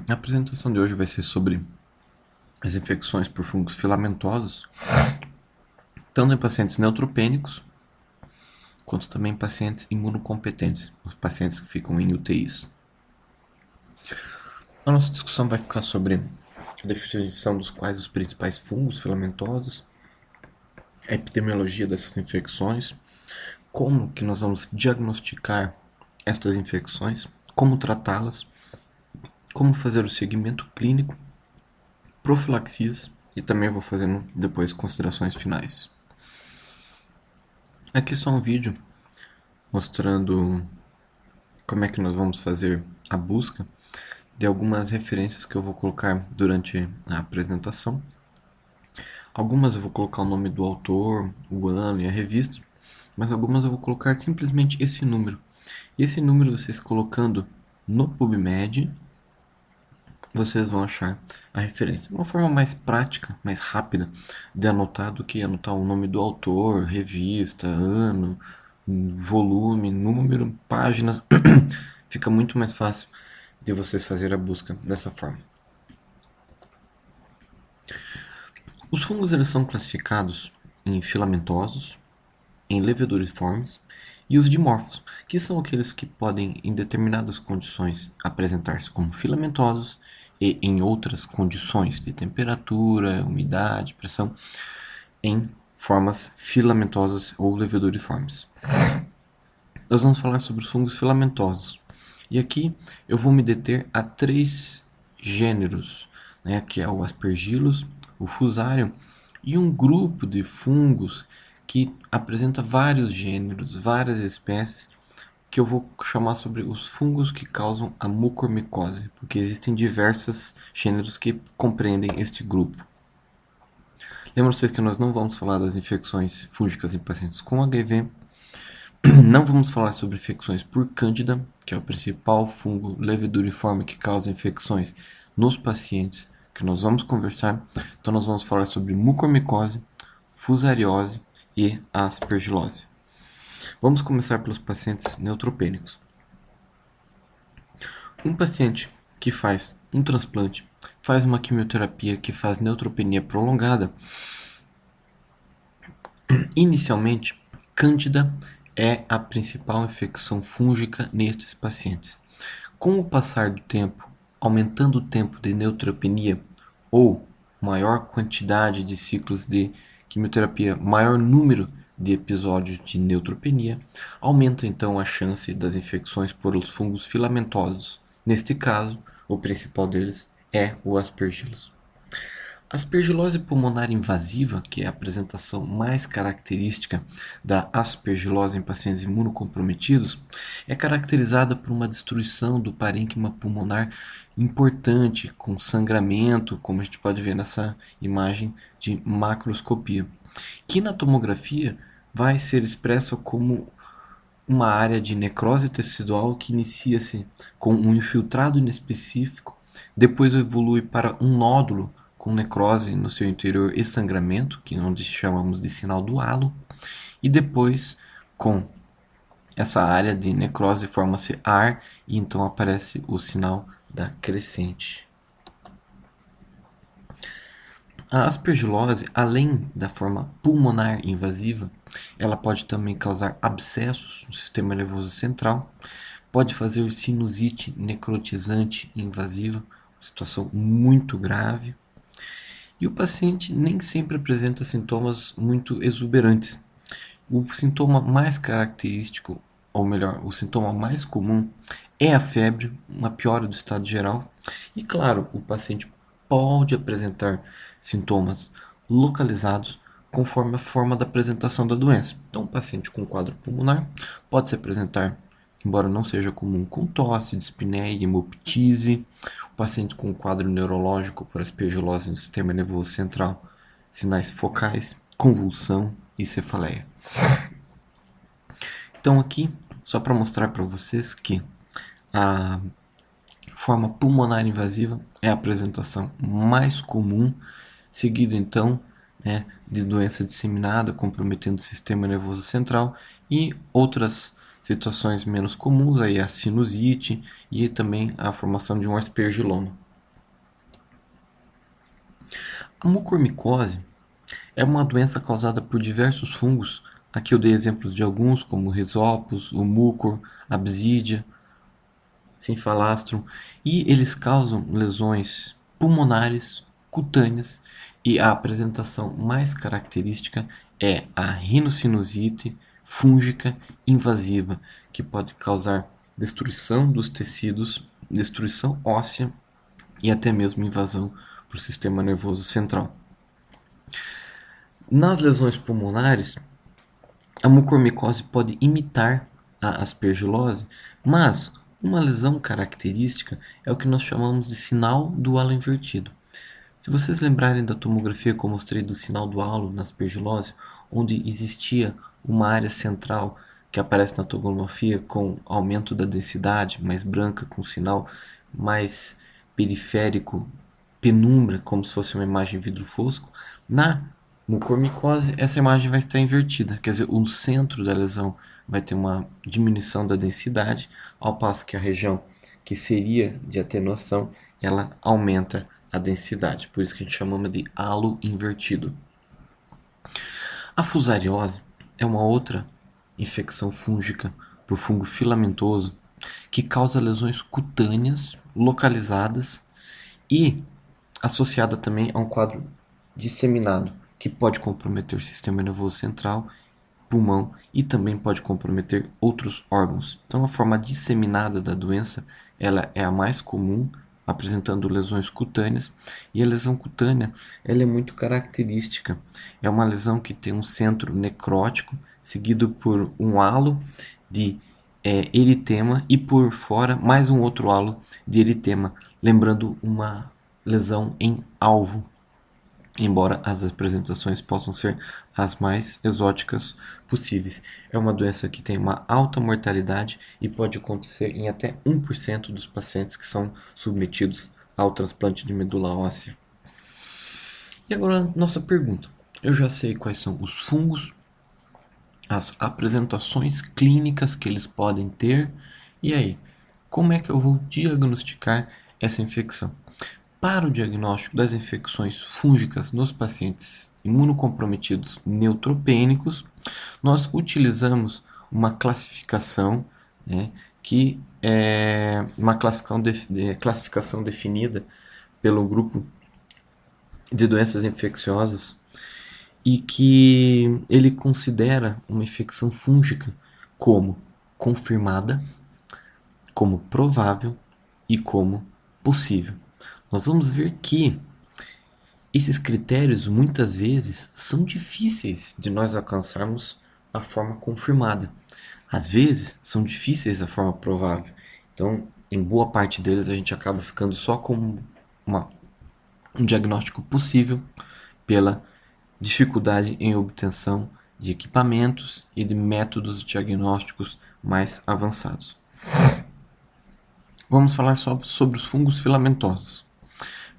A apresentação de hoje vai ser sobre as infecções por fungos filamentosos, tanto em pacientes neutropênicos, quanto também em pacientes imunocompetentes, os pacientes que ficam em UTIs. A nossa discussão vai ficar sobre a definição dos quais os principais fungos filamentosos, a epidemiologia dessas infecções, como que nós vamos diagnosticar estas infecções, como tratá-las, como fazer o segmento clínico, profilaxias e também vou fazendo depois considerações finais. Aqui só um vídeo mostrando como é que nós vamos fazer a busca de algumas referências que eu vou colocar durante a apresentação. Algumas eu vou colocar o nome do autor, o ano e a revista, mas algumas eu vou colocar simplesmente esse número. E esse número vocês colocando no PubMed, vocês vão achar a referência. Uma forma mais prática, mais rápida de anotar do que anotar o nome do autor, revista, ano, volume, número, páginas. Fica muito mais fácil de vocês fazerem a busca dessa forma. Os fungos eles são classificados em filamentosos, em leveduriformes e os dimorfos, que são aqueles que podem, em determinadas condições, apresentar-se como filamentosos e em outras condições de temperatura, umidade, pressão, em formas filamentosas ou leveduriformes. Nós vamos falar sobre os fungos filamentosos. E aqui eu vou me deter a 3 gêneros, que é o Aspergillus, o Fusarium e um grupo de fungos que apresenta vários gêneros, várias espécies, que eu vou chamar sobre os fungos que causam a mucormicose, porque existem diversos gêneros que compreendem este grupo. Lembra vocês que nós não vamos falar das infecções fúngicas em pacientes com HIV, não vamos falar sobre infecções por Cândida, que é o principal fungo leveduriforme que causa infecções nos pacientes que nós vamos conversar. Então nós vamos falar sobre mucormicose, fusariose e aspergilose. Vamos começar pelos pacientes neutropênicos. Um paciente que faz um transplante, faz uma quimioterapia que faz neutropenia prolongada, inicialmente, Cândida é a principal infecção fúngica nestes pacientes. Com o passar do tempo, aumentando o tempo de neutropenia ou maior quantidade de ciclos de quimioterapia, maior número de episódios de neutropenia, aumenta então a chance das infecções por os fungos filamentosos. Neste caso, o principal deles é o Aspergillus. A aspergilose pulmonar invasiva, que é a apresentação mais característica da aspergilose em pacientes imunocomprometidos, é caracterizada por uma destruição do parênquima pulmonar importante, com sangramento, como a gente pode ver nessa imagem de macroscopia, que na tomografia vai ser expressa como uma área de necrose tecidual que inicia-se com um infiltrado inespecífico, depois evolui para um nódulo com necrose no seu interior e sangramento, que nós chamamos de sinal do halo, e depois com essa área de necrose forma-se AR e então aparece o sinal da crescente. A aspergilose, além da forma pulmonar invasiva, ela pode também causar abscessos no sistema nervoso central, pode fazer sinusite necrotizante invasiva, situação muito grave, e o paciente nem sempre apresenta sintomas muito exuberantes. O sintoma mais característico, ou melhor, o sintoma mais comum é a febre, uma piora do estado geral. E claro, o paciente pode apresentar sintomas localizados conforme a forma da apresentação da doença. Então, o paciente com quadro pulmonar pode se apresentar, embora não seja comum, com tosse, dispneia, hemoptise. O paciente com quadro neurológico por aspergilose no sistema nervoso central, sinais focais, convulsão e cefaleia. Então aqui, só para mostrar para vocês que a forma pulmonar invasiva é a apresentação mais comum, seguido então de doença disseminada comprometendo o sistema nervoso central e outras situações menos comuns, aí a sinusite e também a formação de um aspergiloma. A mucormicose é uma doença causada por diversos fungos. Aqui eu dei exemplos de alguns, como o Rhizopus, o mucor, a Absidia, Synfalastrum, e eles causam lesões pulmonares, cutâneas, e a apresentação mais característica é a rinocinusite fúngica invasiva, que pode causar destruição dos tecidos, destruição óssea e até mesmo invasão para o sistema nervoso central. Nas lesões pulmonares, a mucormicose pode imitar a aspergilose, mas uma lesão característica é o que nós chamamos de sinal do halo invertido. Se vocês lembrarem da tomografia que eu mostrei do sinal do halo na aspergilose, onde existia uma área central que aparece na tomografia com aumento da densidade, mais branca, com sinal mais periférico, penumbra, como se fosse uma imagem vidro fosco, na mucormicose essa imagem vai estar invertida, quer dizer, o centro da lesão vai ter uma diminuição da densidade, ao passo que a região que seria de atenuação, ela aumenta a densidade, por isso que a gente chama de halo invertido. A fusariose é uma outra infecção fúngica por fungo filamentoso que causa lesões cutâneas localizadas e associada também a um quadro disseminado que pode comprometer o sistema nervoso central, pulmão e também pode comprometer outros órgãos. Então, a forma disseminada da doença ela é a mais comum, apresentando lesões cutâneas, e a lesão cutânea ela é muito característica. É uma lesão que tem um centro necrótico, seguido por um halo de eritema e por fora mais um outro halo de eritema, lembrando uma lesão em alvo, embora as apresentações possam ser as mais exóticas possíveis. É uma doença que tem uma alta mortalidade e pode acontecer em até 1% dos pacientes que são submetidos ao transplante de medula óssea. E agora, nossa pergunta. Eu já sei quais são os fungos, as apresentações clínicas que eles podem ter, e aí, como é que eu vou diagnosticar essa infecção? Para o diagnóstico das infecções fúngicas nos pacientes imunocomprometidos neutropênicos, nós utilizamos uma classificação, né, que é uma classificação definida pelo grupo de doenças infecciosas e que ele considera uma infecção fúngica como confirmada, como provável e como possível. Nós vamos ver que esses critérios muitas vezes são difíceis de nós alcançarmos a forma confirmada. Às vezes são difíceis a forma provável. Então, em boa parte deles a gente acaba ficando só com um diagnóstico possível pela dificuldade em obtenção de equipamentos e de métodos diagnósticos mais avançados. Vamos falar só sobre os fungos filamentosos.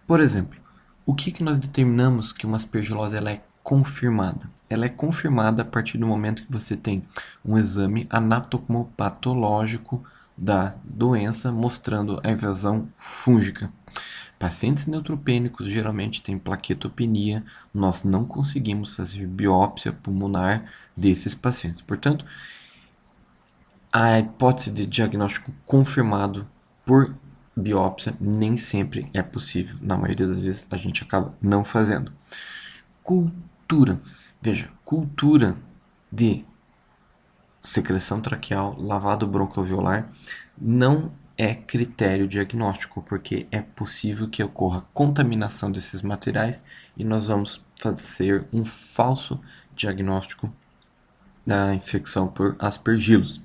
Por exemplo, o que nós determinamos que uma aspergilose ela é confirmada? Ela é confirmada a partir do momento que você tem um exame anatomopatológico da doença mostrando a invasão fúngica. Pacientes neutropênicos geralmente têm plaquetopenia, nós não conseguimos fazer biópsia pulmonar desses pacientes. Portanto, a hipótese de diagnóstico confirmado por biópsia nem sempre é possível. Na maioria das vezes a gente acaba não fazendo. Cultura. Veja, cultura de secreção traqueal, lavado broncoalveolar não é critério diagnóstico, porque é possível que ocorra contaminação desses materiais e nós vamos fazer um falso diagnóstico da infecção por aspergilos.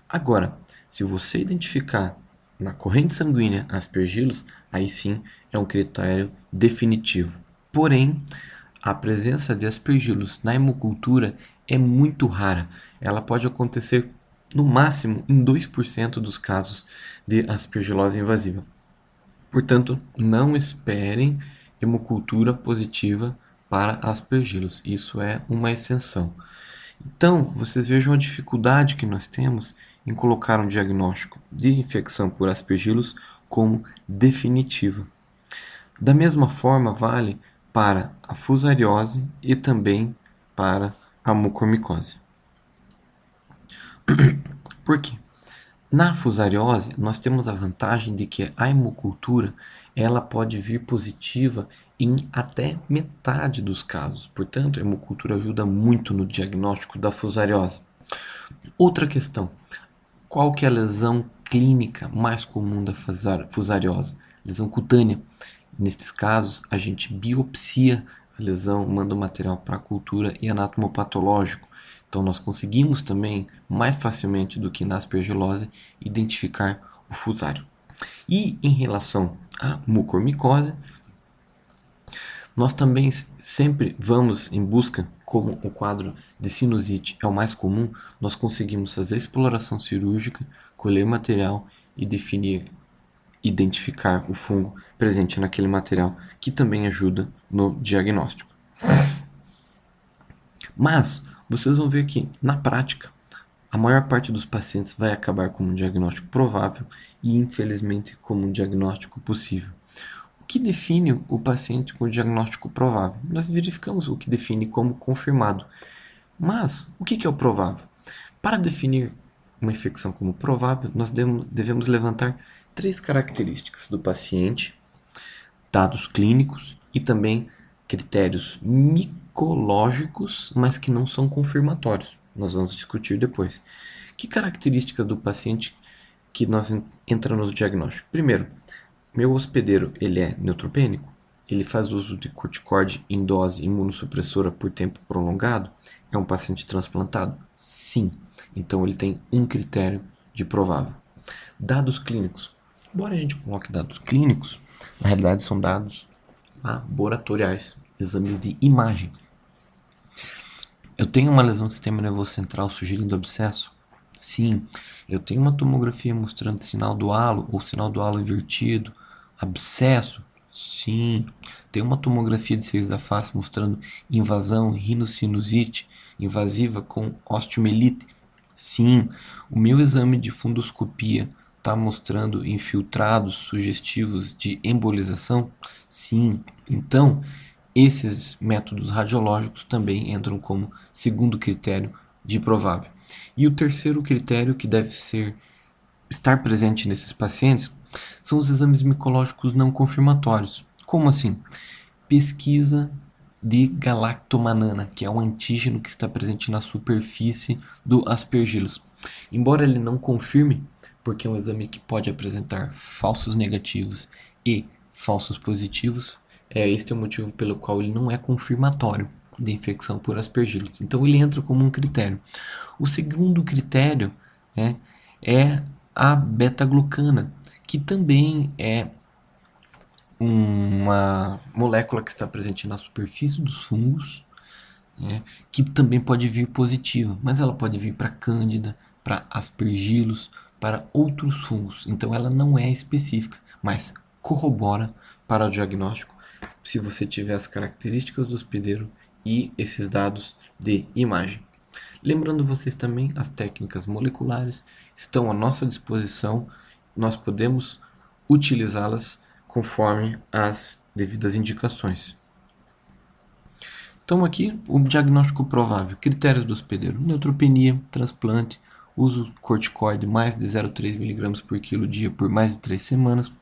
Agora, se você identificar na corrente sanguínea aspergilos, aí sim é um critério definitivo. Porém, a presença de aspergilos na hemocultura é muito rara. Ela pode acontecer no máximo em 2% dos casos de aspergilose invasiva. Portanto, não esperem hemocultura positiva para aspergilos. Isso é uma exceção. Então, vocês vejam a dificuldade que nós temos em colocar um diagnóstico de infecção por aspergilos como definitivo. Da mesma forma, vale para a fusariose e também para a mucormicose. Por quê? Na fusariose, nós temos a vantagem de que a hemocultura ela pode vir positiva em até metade dos casos. Portanto, a hemocultura ajuda muito no diagnóstico da fusariose. Outra questão, qual que é a lesão clínica mais comum da fusariose? Lesão cutânea. Nestes casos, a gente biopsia a lesão, manda o material para a cultura e anatomopatológico. Então, nós conseguimos também, mais facilmente do que na aspergilose, identificar o fusário. E em relação à mucormicose, nós também sempre vamos em busca, como o quadro de sinusite é o mais comum, nós conseguimos fazer exploração cirúrgica, colher material e identificar o fungo presente naquele material, que também ajuda no diagnóstico. Mas vocês vão ver que, na prática, a maior parte dos pacientes vai acabar como um diagnóstico provável e, infelizmente, como um diagnóstico possível. O que define o paciente com o diagnóstico provável? Nós verificamos o que define como confirmado. Mas, o que é o provável? Para definir uma infecção como provável, nós devemos levantar 3 características do paciente, dados clínicos e também critérios micológicos, mas que não são confirmatórios. Nós vamos discutir depois. Que características do paciente que nós entramos no diagnóstico? Primeiro, meu hospedeiro ele é neutropênico? Ele faz uso de corticoide em dose imunossupressora por tempo prolongado? É um paciente transplantado? Sim. Então ele tem um critério de provável. Dados clínicos. Embora a gente coloque dados clínicos, na realidade são dados laboratoriais, exames de imagem. Eu tenho uma lesão do sistema nervoso central sugerindo abscesso? Sim. Eu tenho uma tomografia mostrando sinal do halo ou sinal do halo invertido, abscesso? Sim. Tem uma tomografia de seios da face mostrando invasão, rinocinusite invasiva com osteomielite? Sim. O meu exame de fundoscopia está mostrando infiltrados sugestivos de embolização? Sim. Então, esses métodos radiológicos também entram como segundo critério de provável. E o terceiro critério que deve estar presente nesses pacientes são os exames micológicos não confirmatórios. Como assim? Pesquisa de galactomanana, que é um antígeno que está presente na superfície do aspergillus. Embora ele não confirme, porque é um exame que pode apresentar falsos negativos e falsos positivos, este é o motivo pelo qual ele não é confirmatório de infecção por aspergillus. Então ele entra como um critério. O segundo critério é a beta-glucana, que também é uma molécula que está presente na superfície dos fungos, que também pode vir positiva, mas ela pode vir para cândida, para aspergillus, para outros fungos. Então ela não é específica, mas corrobora para o diagnóstico se você tiver as características do hospedeiro e esses dados de imagem. Lembrando vocês também, as técnicas moleculares estão à nossa disposição, nós podemos utilizá-las conforme as devidas indicações. Então aqui o diagnóstico provável, critérios do hospedeiro, neutropenia, transplante, uso corticoide mais de 0,3 mg por quilo dia por mais de 3 semanas.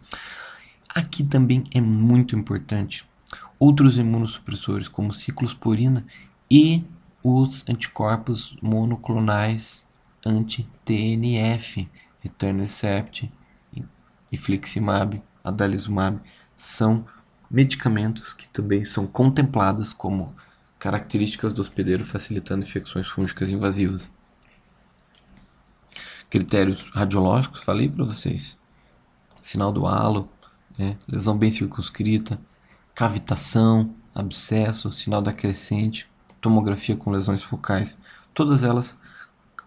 Aqui também é muito importante outros imunossupressores como ciclosporina e os anticorpos monoclonais anti-TNF, etanercept, infliximab, adalimumab, são medicamentos que também são contemplados como características do hospedeiro facilitando infecções fúngicas invasivas. Critérios radiológicos, falei para vocês. Sinal do halo, lesão bem circunscrita, cavitação, abscesso, sinal da crescente, tomografia com lesões focais, todas elas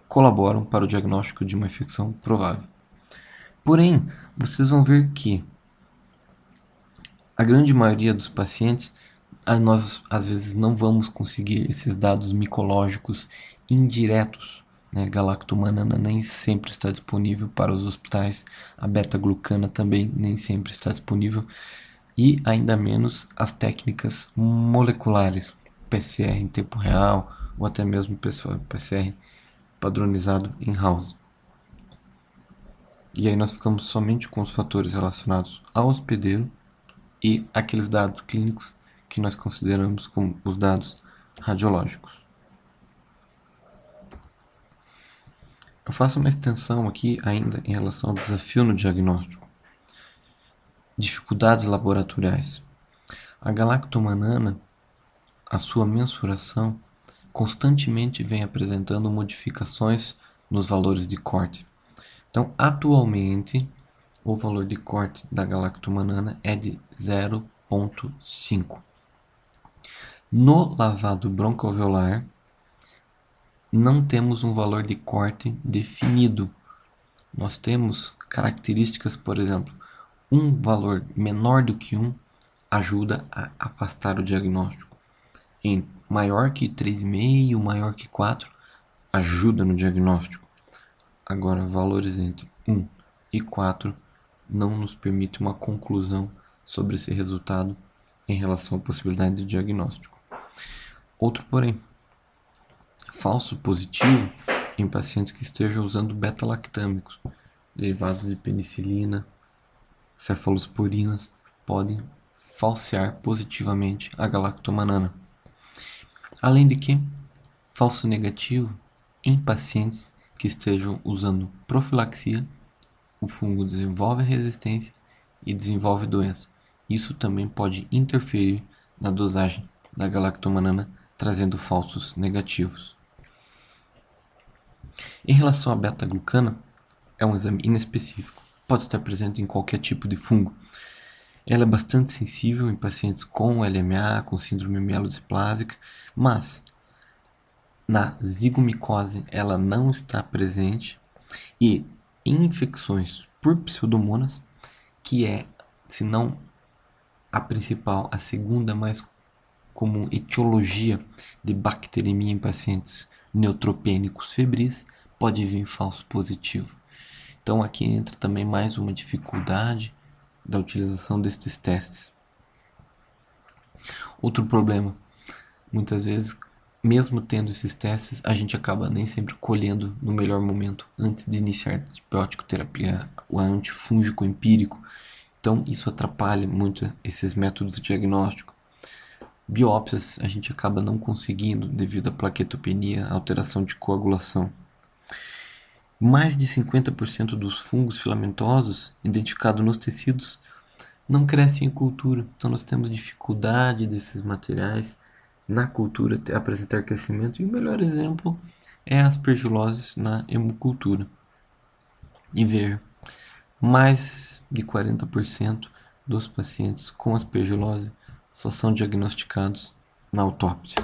colaboram para o diagnóstico de uma infecção provável. Porém, vocês vão ver que a grande maioria dos pacientes, nós às vezes não vamos conseguir esses dados micológicos indiretos. Galactomanana nem sempre está disponível para os hospitais, a beta-glucana também nem sempre está disponível. e ainda menos as técnicas moleculares, PCR em tempo real ou até mesmo PCR padronizado em house. E aí nós ficamos somente com os fatores relacionados ao hospedeiro e aqueles dados clínicos que nós consideramos como os dados radiológicos. Eu faço uma extensão aqui ainda em relação ao desafio no diagnóstico. Dificuldades laboratoriais. A galactomanana, a sua mensuração, constantemente vem apresentando modificações nos valores de corte. Então, atualmente, o valor de corte da galactomanana é de 0,5. No lavado broncoalveolar, não temos um valor de corte definido. Nós temos características, por exemplo, um valor menor do que 1 ajuda a afastar o diagnóstico. Em maior que 3,5, maior que 4, ajuda no diagnóstico. Agora, valores entre 1 e 4 não nos permite uma conclusão sobre esse resultado em relação à possibilidade de diagnóstico. Outro porém, falso positivo em pacientes que estejam usando beta-lactâmicos, derivados de penicilina, cefalosporinas, podem falsear positivamente a galactomanana. Além de que, falso negativo em pacientes que estejam usando profilaxia, o fungo desenvolve resistência e desenvolve doença. Isso também pode interferir na dosagem da galactomanana, trazendo falsos negativos. Em relação à beta-glucana, é um exame inespecífico, pode estar presente em qualquer tipo de fungo. Ela é bastante sensível em pacientes com LMA, com síndrome mielodisplásica, mas na zigomicose ela não está presente e em infecções por pseudomonas, que é, se não a principal, a segunda mais comum etiologia de bacteremia em pacientes neutropênicos febris, pode vir falso positivo. Então aqui entra também mais uma dificuldade da utilização destes testes. Outro problema, muitas vezes, mesmo tendo esses testes, a gente acaba nem sempre colhendo no melhor momento antes de iniciar a antibiótico terapia, o antifúngico empírico. Então isso atrapalha muito esses métodos de diagnóstico. Biópsias a gente acaba não conseguindo devido à plaquetopenia, alteração de coagulação. Mais de 50% dos fungos filamentosos identificados nos tecidos não crescem em cultura. Então nós temos dificuldade desses materiais na cultura apresentar crescimento. E o melhor exemplo é as aspergiloses na hemocultura. E veja, mais de 40% dos pacientes com aspergilose só são diagnosticados na autópsia.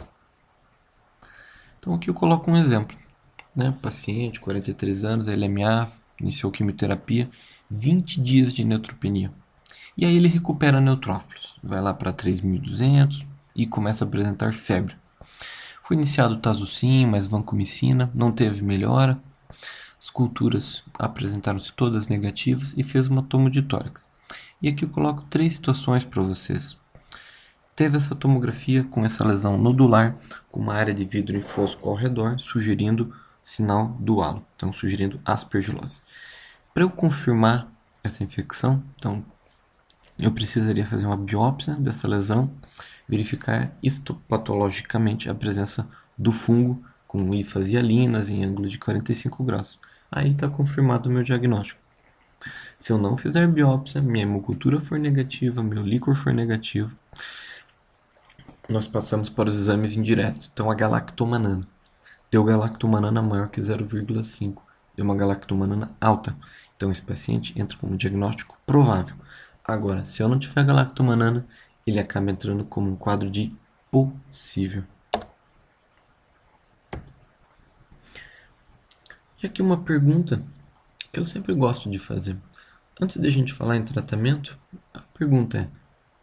Então aqui eu coloco um exemplo. Paciente, 43 anos, LMA, iniciou quimioterapia, 20 dias de neutropenia. E aí ele recupera neutrófilos, vai lá para 3.200 e começa a apresentar febre. Foi iniciado Tazocin, mais vancomicina, não teve melhora. As culturas apresentaram-se todas negativas e fez uma tomo de tórax. E aqui eu coloco 3 situações para vocês. Teve essa tomografia com essa lesão nodular, com uma área de vidro fosco ao redor, sugerindo sinal do halo, então sugerindo aspergilose. Para eu confirmar essa infecção, então eu precisaria fazer uma biópsia dessa lesão, verificar histopatologicamente a presença do fungo com hifas hialinas em ângulo de 45 graus. Aí está confirmado o meu diagnóstico. Se eu não fizer biópsia, minha hemocultura for negativa, meu líquor for negativo, nós passamos para os exames indiretos. Então a galactomanana. Deu galactomanana maior que 0,5. Deu uma galactomanana alta. Então esse paciente entra como diagnóstico provável. Agora, se eu não tiver galactomanana, ele acaba entrando como um quadro de possível. E aqui uma pergunta que eu sempre gosto de fazer. Antes de a gente falar em tratamento, a pergunta é: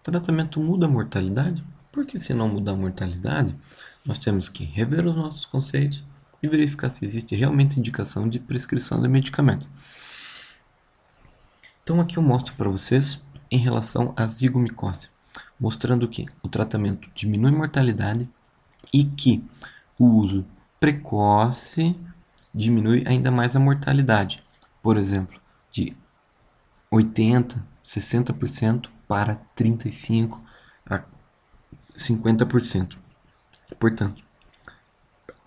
tratamento muda a mortalidade? Porque se não mudar a mortalidade, nós temos que rever os nossos conceitos e verificar se existe realmente indicação de prescrição de medicamento. Então aqui eu mostro para vocês, em relação à zigomicose, mostrando que o tratamento diminui mortalidade e que o uso precoce diminui ainda mais a mortalidade, por exemplo, de 80, 60% para 35 a 50%. Portanto,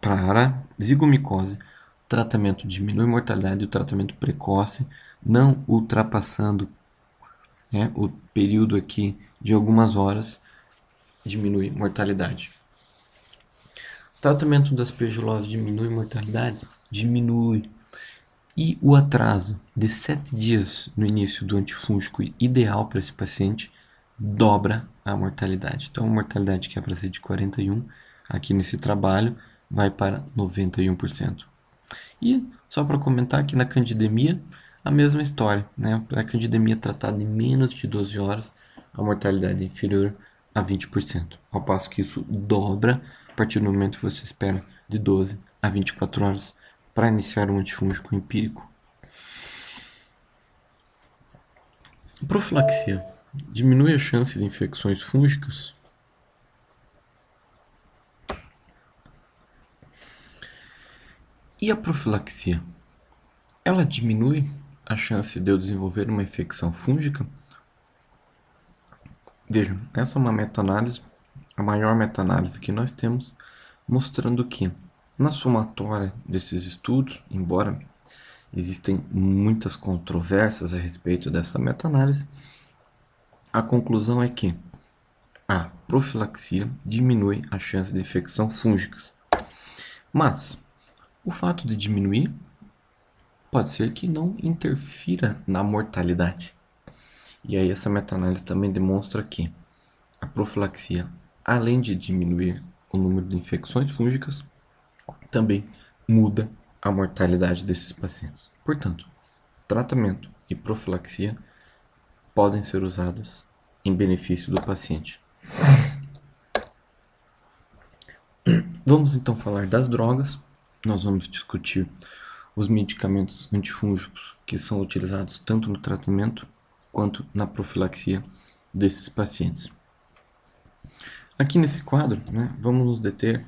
para zigomicose, o tratamento diminui a mortalidade e o tratamento precoce, não ultrapassando o período aqui de algumas horas, diminui mortalidade. O tratamento da aspergilose diminui mortalidade? Diminui. E o atraso de 7 dias no início do antifúngico ideal para esse paciente dobra a mortalidade. Então, a mortalidade que é para ser de 41%, aqui nesse trabalho, vai para 91%. E só para comentar que na candidemia, a mesma história. Né? A candidemia tratada em menos de 12 horas, a mortalidade é inferior a 20%. Ao passo que isso dobra a partir do momento que você espera de 12 a 24 horas para iniciar um antifúngico empírico. Profilaxia diminui a chance de infecções fúngicas? E a profilaxia? Ela diminui a chance de eu desenvolver uma infecção fúngica? Vejam, essa é uma meta-análise, a maior meta-análise que nós temos, mostrando que, na somatória desses estudos, embora existem muitas controvérsias a respeito dessa meta-análise, a conclusão é que a profilaxia diminui a chance de infecção fúngicas. Mas o fato de diminuir pode ser que não interfira na mortalidade. E aí essa meta-análise também demonstra que a profilaxia, além de diminuir o número de infecções fúngicas, também muda a mortalidade desses pacientes. Portanto, tratamento e profilaxia podem ser usadas em benefício do paciente. Vamos então falar das drogas. Nós vamos discutir os medicamentos antifúngicos que são utilizados tanto no tratamento quanto na profilaxia desses pacientes. Aqui nesse quadro, vamos nos deter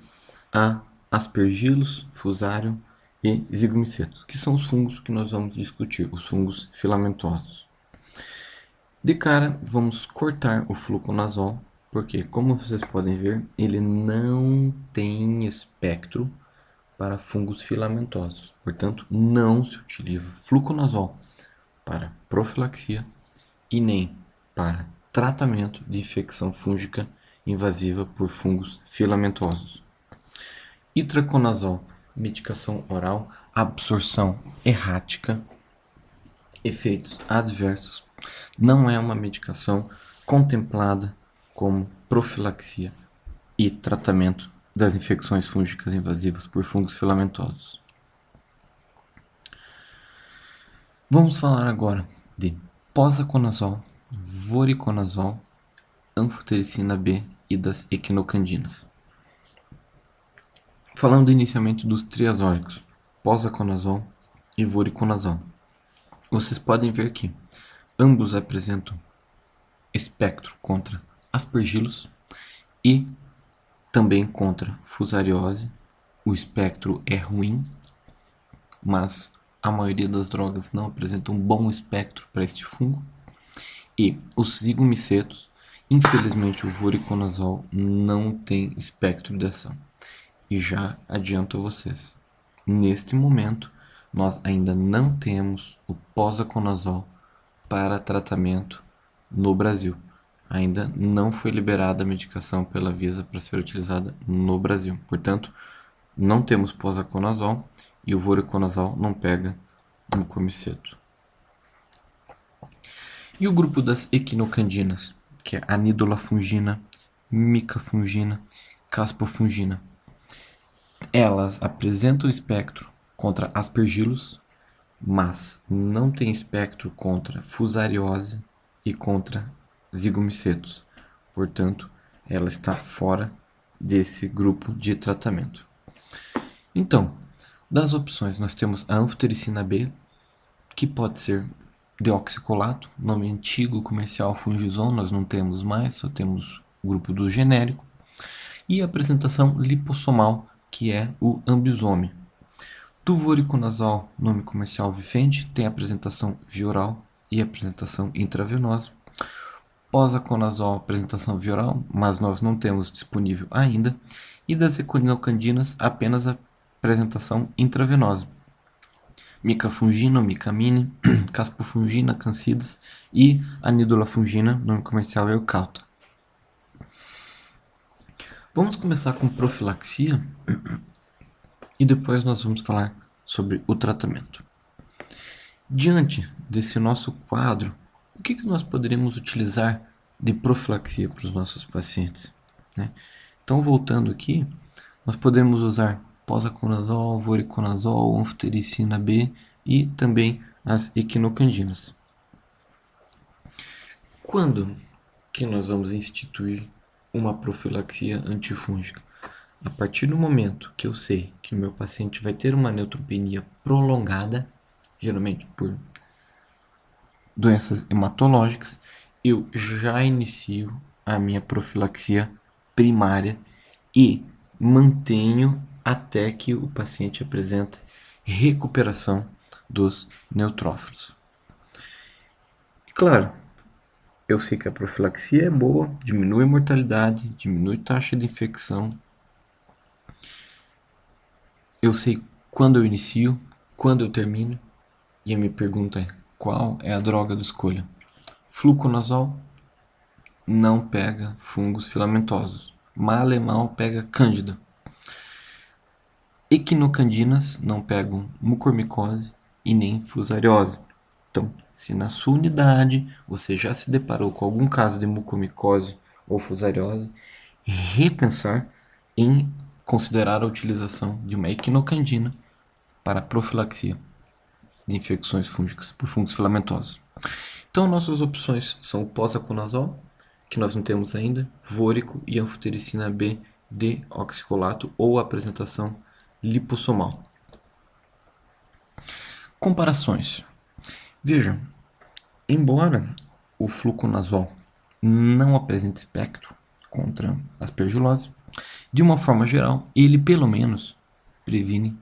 a Aspergillus, Fusarium e Zygomycetus, que são os fungos que nós vamos discutir, os fungos filamentosos. De cara, vamos cortar o fluconazol, porque, como vocês podem ver, ele não tem espectro para fungos filamentosos. Portanto, não se utiliza fluconazol para profilaxia e nem para tratamento de infecção fúngica invasiva por fungos filamentosos. Itraconazol, medicação oral, absorção errática, efeitos adversos, não é uma medicação contemplada como profilaxia e tratamento das infecções fúngicas invasivas por fungos filamentosos. Vamos falar agora de posaconazol, voriconazol, anfotericina B e das equinocandinas. Falando inicialmente dos triazólicos, posaconazol e voriconazol. Vocês podem ver que ambos apresentam espectro contra Aspergillus e também contra fusariose. O espectro é ruim, mas a maioria das drogas não apresenta um bom espectro para este fungo. E os zigomycetos, infelizmente o voriconazol não tem espectro de ação. E já adianto a vocês, neste momento nós ainda não temos o posaconazol para tratamento no Brasil. Ainda não foi liberada a medicação pela Anvisa para ser utilizada no Brasil. Portanto, não temos posaconazol e o voriconazol não pega no comiceto. E o grupo das equinocandinas, que é anidolafungina, micafungina, caspofungina. Elas apresentam espectro contra Aspergillus, mas não tem espectro contra fusariose e contra zigomycetus. Portanto, ela está fora desse grupo de tratamento. Então, das opções, nós temos a anfotericina B, que pode ser deoxicolato, nome antigo comercial Fungizon, nós não temos mais, só temos o grupo do genérico. E a apresentação lipossomal, que é o ambisome. Do voriconazol, nome comercial Vifend, tem apresentação via oral e apresentação intravenosa. Posaconazol, apresentação via oral, mas nós não temos disponível ainda. E das equinocandinas, apenas a apresentação intravenosa. Micafungina, micamine, caspofungina, cancidas e anidolafungina, nome comercial Eucalta. Vamos começar com profilaxia e depois nós vamos falar sobre o tratamento. Diante desse nosso quadro, o que nós poderíamos utilizar de profilaxia para os nossos pacientes? Então, voltando aqui, nós podemos usar posaconazol, voriconazol, anfotericina B e também as equinocandinas. Quando que nós vamos instituir uma profilaxia antifúngica? A partir do momento que eu sei que o meu paciente vai ter uma neutropenia prolongada, geralmente por doenças hematológicas, eu já inicio a minha profilaxia primária e mantenho até que o paciente apresente recuperação dos neutrófilos. E claro, eu sei que a profilaxia é boa, diminui a mortalidade, diminui a taxa de infecção. Eu sei quando eu inicio, quando eu termino, e a minha pergunta é: qual é a droga da escolha? Fluconazol não pega fungos filamentosos. Malemal pega cândida. Equinocandinas não pegam mucormicose e nem fusariose. Então, se na sua unidade você já se deparou com algum caso de mucormicose ou fusariose, repensar em considerar a utilização de uma equinocandina para profilaxia de infecções fúngicas por fungos filamentosos. Então, nossas opções são o posaconazol, que nós não temos ainda, vórico e anfotericina B de oxicolato ou apresentação lipossomal. Comparações. Vejam, embora o fluconazol não apresente espectro contra aspergilose, de uma forma geral, ele pelo menos previne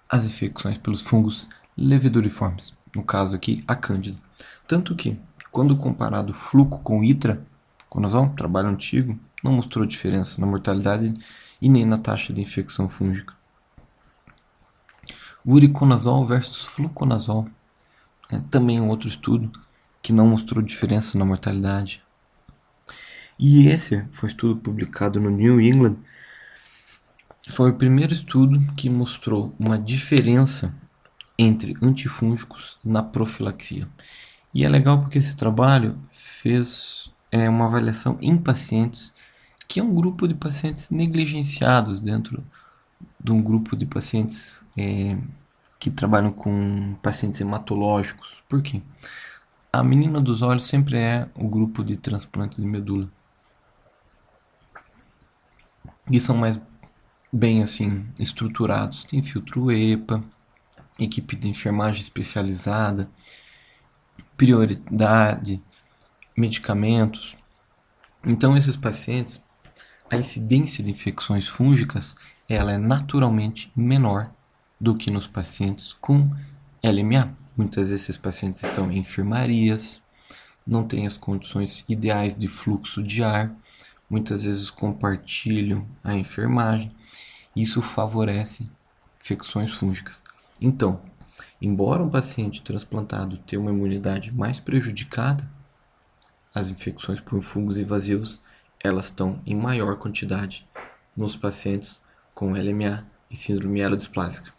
as infecções pelos fungos leveduriformes, no caso aqui a cândida. Tanto que, quando comparado fluco com itraconazol, trabalho antigo, não mostrou diferença na mortalidade e nem na taxa de infecção fúngica. Voriconazol versus fluconazol, também um outro estudo que não mostrou diferença na mortalidade. E esse foi um estudo publicado no New England. Foi o primeiro estudo que mostrou uma diferença entre antifúngicos na profilaxia. E é legal porque esse trabalho fez uma avaliação em pacientes, que é um grupo de pacientes negligenciados dentro de um grupo de pacientes que trabalham com pacientes hematológicos. Por quê? A menina dos olhos sempre é o grupo de transplante de medula. E são mais bem assim estruturados. Tem filtro EPA, equipe de enfermagem especializada, prioridade, medicamentos. Então, esses pacientes, a incidência de infecções fúngicas ela é naturalmente menor do que nos pacientes com LMA. Muitas vezes esses pacientes estão em enfermarias, não têm as condições ideais de fluxo de ar, muitas vezes compartilham a enfermagem. Isso favorece infecções fúngicas. Então, embora um paciente transplantado tenha uma imunidade mais prejudicada, as infecções por fungos invasivos elas estão em maior quantidade nos pacientes com LMA e síndrome mielodisplásica.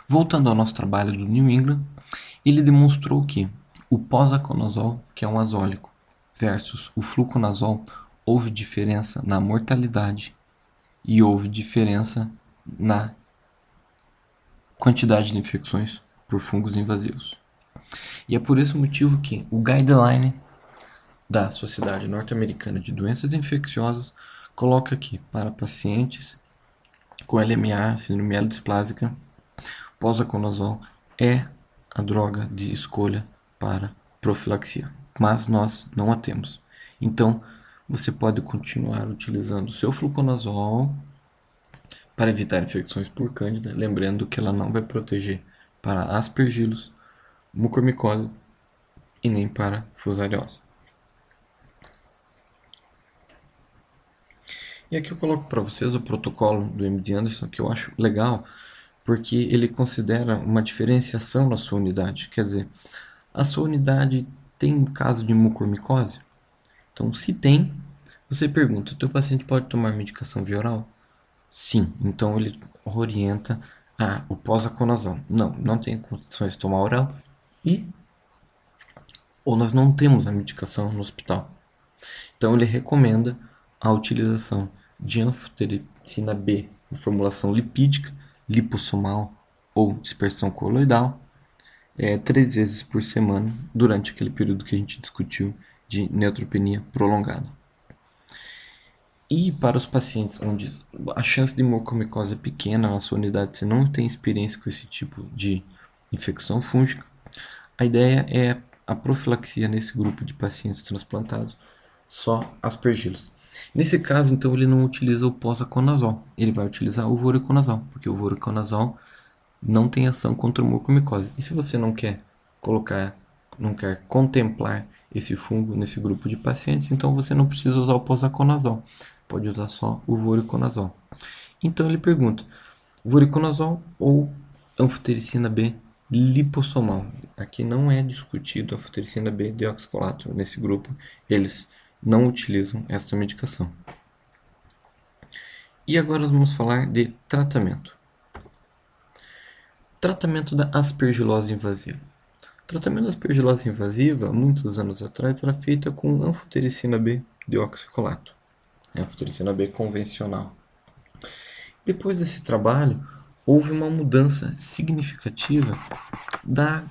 Voltando ao nosso trabalho do New England, ele demonstrou que o posaconazol, que é um azólico, versus o fluconazol, houve diferença na mortalidade e houve diferença na quantidade de infecções por fungos invasivos. E é por esse motivo que o guideline da Sociedade Norte-Americana de Doenças Infecciosas coloca aqui para pacientes com LMA, síndrome mielodisplásica, posaconazol é a droga de escolha para profilaxia, mas nós não a temos. Então, você pode continuar utilizando o seu fluconazol para evitar infecções por cândida, lembrando que ela não vai proteger para aspergilos, mucormicose e nem para fusariose. E aqui eu coloco para vocês o protocolo do MD Anderson, que eu acho legal, porque ele considera uma diferenciação na sua unidade. Quer dizer, a sua unidade tem caso de mucormicose? Então, se tem, você pergunta, o teu paciente pode tomar medicação via oral? Sim, então ele orienta o posaconazol. Não, não tem condições de tomar oral ou nós não temos a medicação no hospital. Então ele recomenda a utilização de anfotericina B em formulação lipídica, lipossomal ou dispersão coloidal 3 vezes por semana durante aquele período que a gente discutiu de neutropenia prolongada. E para os pacientes onde a chance de mucormicose é pequena, na sua unidade você não tem experiência com esse tipo de infecção fúngica, a ideia é a profilaxia nesse grupo de pacientes transplantados, só aspergilos. Nesse caso, então, ele não utiliza o posaconazol, ele vai utilizar o voriconazol, porque o voriconazol não tem ação contra a mucormicose. E se você não quer contemplar esse fungo nesse grupo de pacientes, então você não precisa usar o posaconazol, pode usar só o voriconazol. Então ele pergunta, voriconazol ou anfotericina B lipossomal? Aqui não é discutido a anfotericina B deoxicolato, nesse grupo eles não utilizam esta medicação. E agora nós vamos falar de tratamento. Tratamento da aspergilose invasiva. O tratamento da aspergilose invasiva, muitos anos atrás, era feita com anfotericina B deoxicolato, anfotericina B convencional. Depois desse trabalho, houve uma mudança significativa da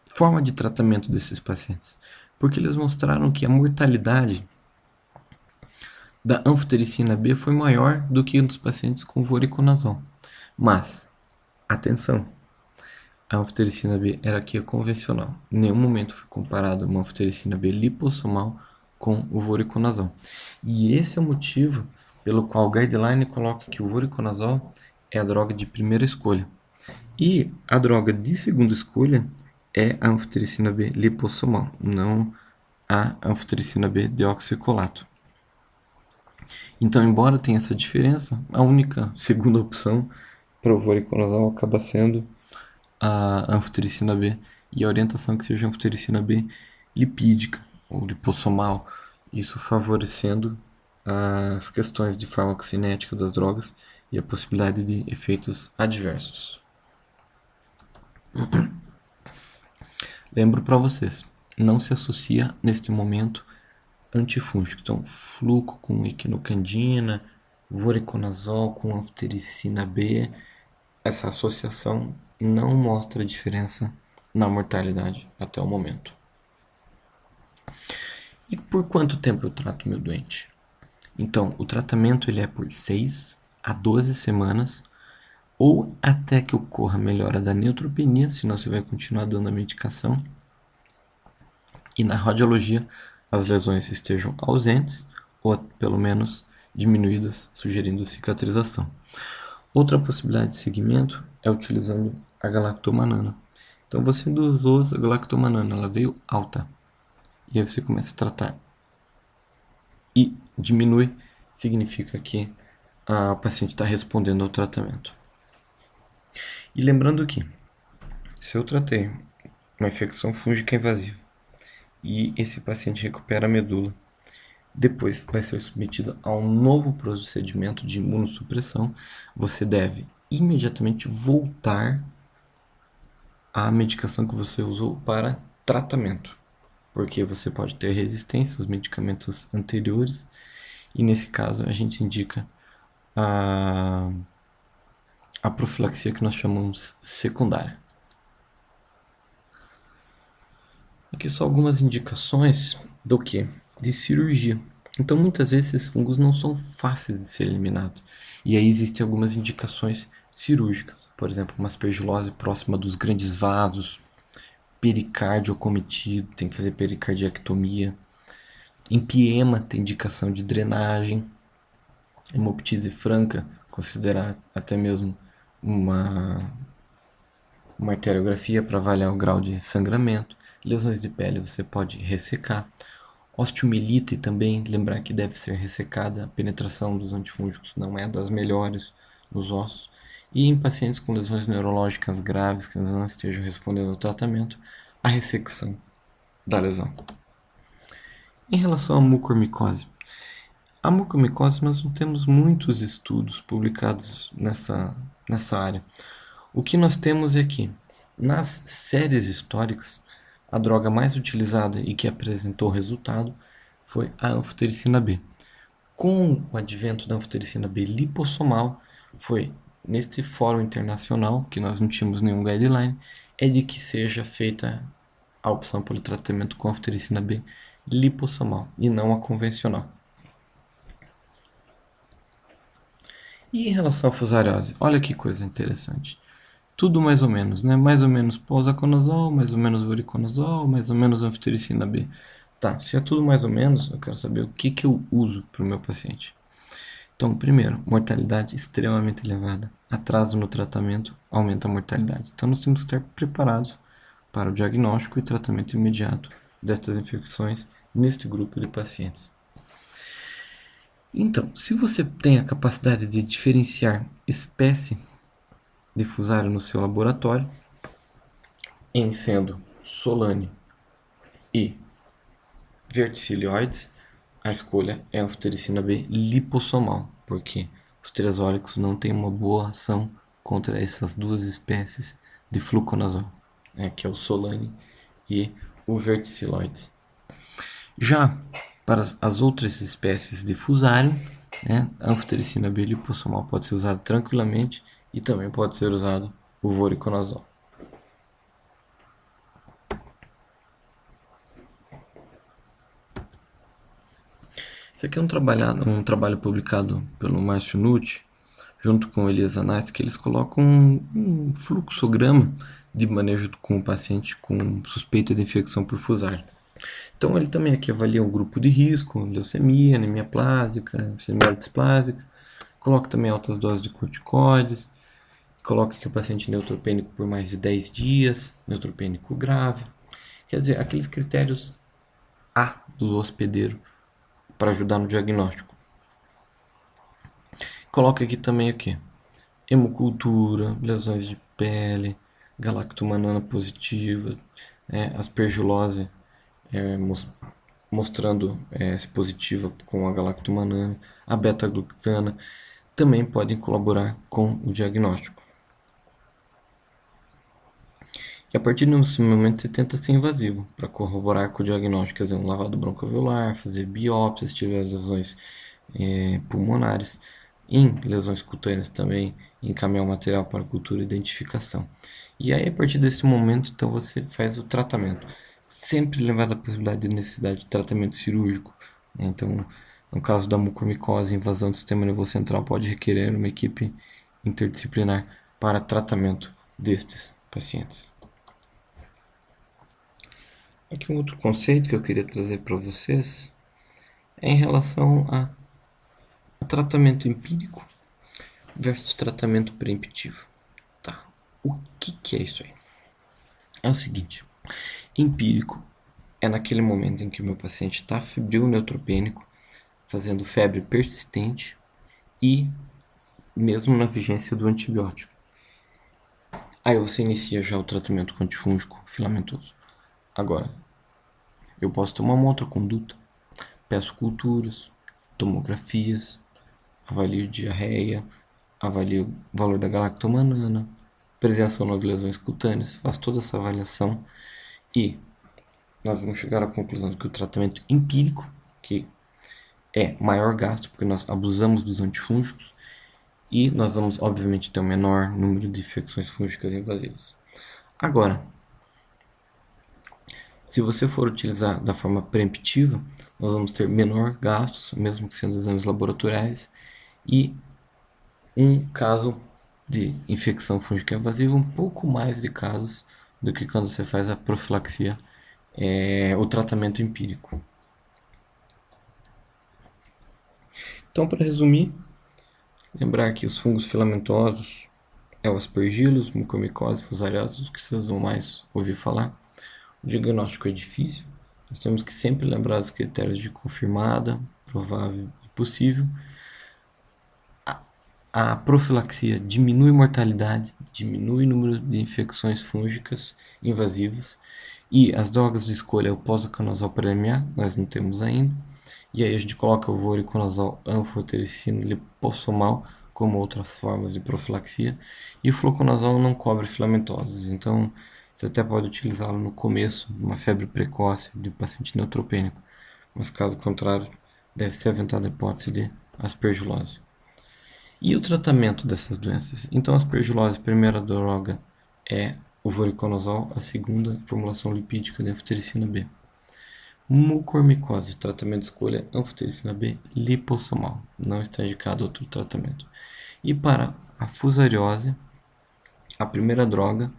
forma de tratamento desses pacientes, porque eles mostraram que a mortalidade da anfotericina B foi maior do que dos pacientes com voriconazol. Mas, atenção, a anfotericina B era aqui a convencional. Em nenhum momento foi comparado uma anfotericina B lipossomal com o voriconazol. E esse é o motivo pelo qual o guideline coloca que o voriconazol é a droga de primeira escolha. E a droga de segunda escolha é a anfotericina B lipossomal, não a anfotericina B deoxicolato. Então, embora tenha essa diferença, a única segunda opção para o voriconazol acaba sendo a anfotericina B e a orientação que seja a anfotericina B lipídica ou lipossomal, isso favorecendo as questões de farmacocinética das drogas e a possibilidade de efeitos adversos. Lembro para vocês, não se associa neste momento antifúngico. Então, fluco com equinocandina, voriconazol com anfotericina B, essa associação não mostra diferença na mortalidade até o momento. E por quanto tempo eu trato meu doente? Então, o tratamento ele é por 6 a 12 semanas, ou até que ocorra melhora da neutropenia, senão você vai continuar dando a medicação. E na radiologia, as lesões estejam ausentes, ou pelo menos diminuídas, sugerindo cicatrização. Outra possibilidade de seguimento é utilizando a galactomanana. Então você dosou a galactomanana, ela veio alta. E aí você começa a tratar. E diminui, significa que a paciente está respondendo ao tratamento. E lembrando que, se eu tratei uma infecção fúngica invasiva e esse paciente recupera a medula, depois vai ser submetido a um novo procedimento de imunossupressão, você deve imediatamente voltar à medicação que você usou para tratamento, porque você pode ter resistência aos medicamentos anteriores e nesse caso a gente indica a profilaxia que nós chamamos secundária. Aqui só algumas indicações do que? De cirurgia. Então muitas vezes esses fungos não são fáceis de ser eliminados. E aí existem algumas indicações cirúrgicas. Por exemplo, uma aspergilose próxima dos grandes vasos, pericárdio acometido, tem que fazer pericardiectomia. Empiema tem indicação de drenagem. Hemoptise franca, considerar até mesmo uma arteriografia para avaliar o grau de sangramento. Lesões de pele você pode ressecar. Osteomielite também, lembrar que deve ser ressecada. A penetração dos antifúngicos não é das melhores nos ossos. E em pacientes com lesões neurológicas graves que não estejam respondendo ao tratamento, a ressecção da lesão. Em relação à mucormicose, a mucormicose nós não temos muitos estudos publicados nessa área. O que nós temos é que, nas séries históricas, a droga mais utilizada e que apresentou resultado foi a anfotericina B. Com o advento da anfotericina B lipossomal, foi neste fórum internacional, que nós não tínhamos nenhum guideline, é de que seja feita a opção pelo tratamento com anfotericina B lipossomal e não a convencional. E em relação à fusariose, olha que coisa interessante. Tudo mais ou menos, né? Mais ou menos posaconazol, mais ou menos voriconazol, mais ou menos anfotericina B. Tá, se é tudo mais ou menos, eu quero saber o que eu uso para o meu paciente. Então, primeiro, mortalidade extremamente elevada. Atraso no tratamento aumenta a mortalidade. Então, nós temos que estar preparados para o diagnóstico e tratamento imediato destas infecções neste grupo de pacientes. Então, se você tem a capacidade de diferenciar espécie de fusário no seu laboratório, em sendo Solane e verticilioides, a escolha é a anfotericina B lipossomal, porque os triazólicos não têm uma boa ação contra essas duas espécies de fluconazol, que é o Solane e o verticilioides. Já para as outras espécies de fusário, a anfotericina B lipossomal pode ser usada tranquilamente e também pode ser usado o voriconazol. Esse aqui é um trabalho publicado pelo Márcio Nucci, junto com Elias Anais, que eles colocam um fluxograma de manejo com o paciente com suspeita de infecção por fusário. Então ele também aqui avalia um grupo de risco, leucemia, anemia plásica, anemia displásica, coloca também altas doses de corticoides, coloca que o paciente neutropênico por mais de 10 dias, neutropênico grave. Quer dizer, aqueles critérios A do hospedeiro para ajudar no diagnóstico. Coloca aqui também o que? Hemocultura, lesões de pele, galactomanana positiva, aspergilose mostrando se positiva com a galactomanana, a beta-glucana, também podem colaborar com o diagnóstico. E a partir desse momento você tenta ser invasivo para corroborar com o diagnóstico, fazer um lavado broncoalveolar, fazer biópsia se tiver lesões pulmonares, em lesões cutâneas também, encaminhar o material para cultura e identificação. E aí a partir desse momento então você faz o tratamento, sempre levando a possibilidade de necessidade de tratamento cirúrgico. Então, no caso da mucormicose, invasão do sistema nervoso central pode requerer uma equipe interdisciplinar para tratamento destes pacientes. Aqui um outro conceito que eu queria trazer para vocês é em relação a tratamento empírico versus tratamento preemptivo. Tá. O que é isso aí? É o seguinte, empírico é naquele momento em que o meu paciente está febril neutropênico, fazendo febre persistente e mesmo na vigência do antibiótico. Aí você inicia já o tratamento com antifúngico filamentoso. Agora, eu posso tomar uma outra conduta. Peço culturas, tomografias, avalio diarreia, avalio o valor da galactomanana, presença ou não de lesões cutâneas, faço toda essa avaliação e nós vamos chegar à conclusão de que o tratamento empírico, que é maior gasto, porque nós abusamos dos antifúngicos, e nós vamos, obviamente, ter um menor número de infecções fúngicas invasivas. Agora, se você for utilizar da forma preemptiva, nós vamos ter menor gastos, mesmo que sendo exames laboratoriais, e um caso de infecção fúngica invasiva, um pouco mais de casos do que quando você faz a profilaxia, o tratamento empírico. Então, para resumir, lembrar que os fungos filamentosos é o aspergillus, mucormicose, fusariose, os que vocês vão mais ouvir falar. O diagnóstico é difícil, nós temos que sempre lembrar os critérios de confirmada, provável e possível. A profilaxia diminui a mortalidade, diminui o número de infecções fúngicas invasivas, e as drogas de escolha é o posaconazol preliminar, nós não temos ainda, e aí a gente coloca o voriconazol, anfotericina, lipossomal, como outras formas de profilaxia, e o fluconazol não cobre filamentosos, então você até pode utilizá-lo no começo, uma febre precoce de paciente neutropênico, mas caso contrário, deve ser aventada a hipótese de aspergilose. E o tratamento dessas doenças? Então, a aspergilose, a primeira droga é o voriconazol, a segunda, formulação lipídica de anfotericina B. Mucormicose, tratamento de escolha, anfotericina B lipossomal. Não está indicado outro tratamento. E para a fusariose, a primeira droga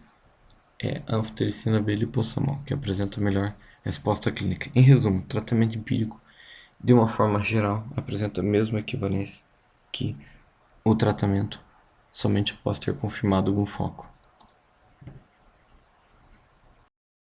é a anfotericina B lipossomal, que apresenta melhor resposta clínica. Em resumo, tratamento empírico, de uma forma geral, apresenta a mesma equivalência que o tratamento somente após ter confirmado algum foco.